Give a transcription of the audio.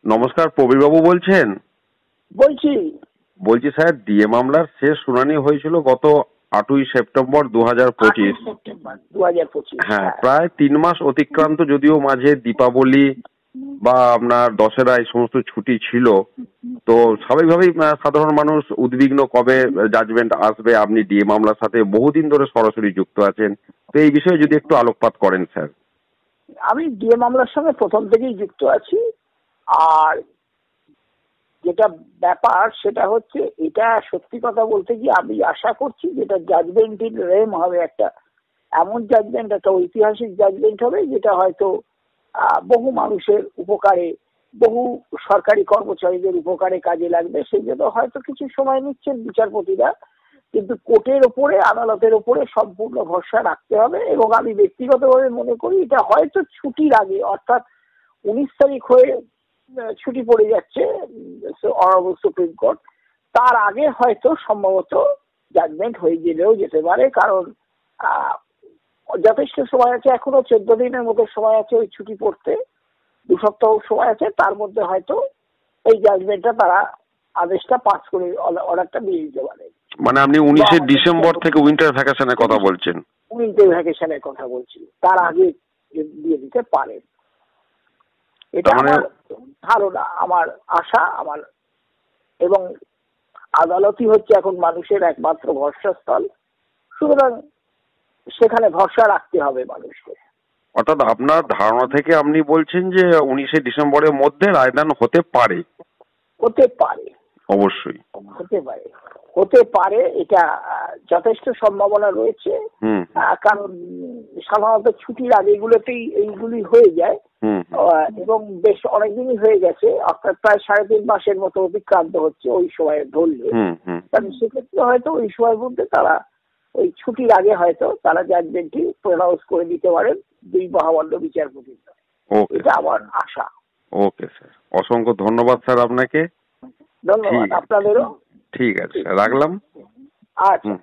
নমস্কার, প্রবীরবাবু বলছেন? বলছি। বলছি স্যার, ডিএ মামলার শেষ শুনানি হয়েছিল গত 8ই সেপ্টেম্বর 2025। সেপ্টেম্বর 2025। হ্যাঁ, প্রায় 3 মাস অতিক্রান্ত, যদিও মাঝে দীপাবলি বা আপনার দশেরা এই সমস্ত ছুটি ছিল। তো স্বাভাবিকভাবেই সাধারণ মানুষ উদ্বিগ্ন, কবে জাজমেন্ট আসবে। আপনি ডিএ মামলার সাথে বহুদিন ধরে সরাসরি যুক্ত আছেন, তো এই বিষয়ে যদি একটু আলোকপাত করেন স্যার। আমি ডিএ মামলার সঙ্গে প্রথম থেকেই যুক্ত আছি। আর যেটা ব্যাপার সেটা হচ্ছে, এটা সত্যি কথা বলতে কি আমি আশা করছি যেটা জাজমেন্ট ইন রেম হবে, একটা এমন জাজমেন্ট, একটা ঐতিহাসিক জাজমেন্ট হবে যেটা হয়তো বহু মানুষের উপকারে, বহু সরকারি কর্মচারীদের উপকারে কাজে লাগবে। সেই জন্য হয়তো কিছু সময় নিচ্ছেন বিচারপতিরা, কিন্তু কোর্টের ওপরে, আদালতের ওপরে সম্পূর্ণ ভরসা রাখতে হবে। এবং আমি ব্যক্তিগতভাবে মনে করি এটা হয়তো ছুটির আগে, অর্থাৎ 19 তারিখ হয়ে ছুটি পড়ে যাচ্ছে অনারেবল সুপ্রিম কোর্ট, তার আগে হয়তো সম্ভবত জাজমেন্ট হয়ে গেলেও যেতে পারে। কারণ যথেষ্ট সময় আছে, এখনো 14 দিনের মতো সময় আছে ওই ছুটি পড়তে, 2 সপ্তাহ সময় আছে। তার মধ্যে হয়তো এই জাজমেন্টটা তারা আদেশটা পাস করে, অর্ডারটা দিয়ে দিতে পারে। মানে আপনি 19শে ডিসেম্বর থেকে উইন্টার ভ্যাকেশনের কথা বলছেন? উইন্টার ভ্যাকেশনের কথা বলছি, তার আগে দিয়ে দিতে পারে। এটা আমার ধারণা, আমার আশা, আমার। এবং আদালতই হচ্ছে এখন মানুষের একমাত্র ভরসাস্থল, সুতরাং সেখানে ভরসা রাখতে হবে মানুষকে। অর্থাৎ আপনার ধারণা থেকে আপনি বলছেন যে 19শে ডিসেম্বরের মধ্যে রায়দান হতে পারে? হতে পারে, অবশ্যই হতে পারে, এটা যথেষ্ট সম্ভাবনা রয়েছে। কারণ সাধারণত ছুটির আগে এইগুলি হয়ে যায়, এবং বেশ অনেকদিনই হয়ে গেছে, অর্থাৎ প্রায় 3.5 মাসের মতো অতিক্রান্ত হচ্ছে ওই সময় ধরলে। কারণ সেক্ষেত্রে হয়তো ওই সময়ের মধ্যে তারা ওই ছুটির আগে হয়তো তারা জাজমেন্টটি প্রনাউন্স করে দিতে পারেন 2 মহামান্য বিচারপতি। এটা আমার আশা। ওকে স্যার, অসংখ্য ধন্যবাদ স্যার আপনাকে। ধন্যবাদ আপনাদেরও। ঠিক আছে স্যার, রাখলাম। আচ্ছা।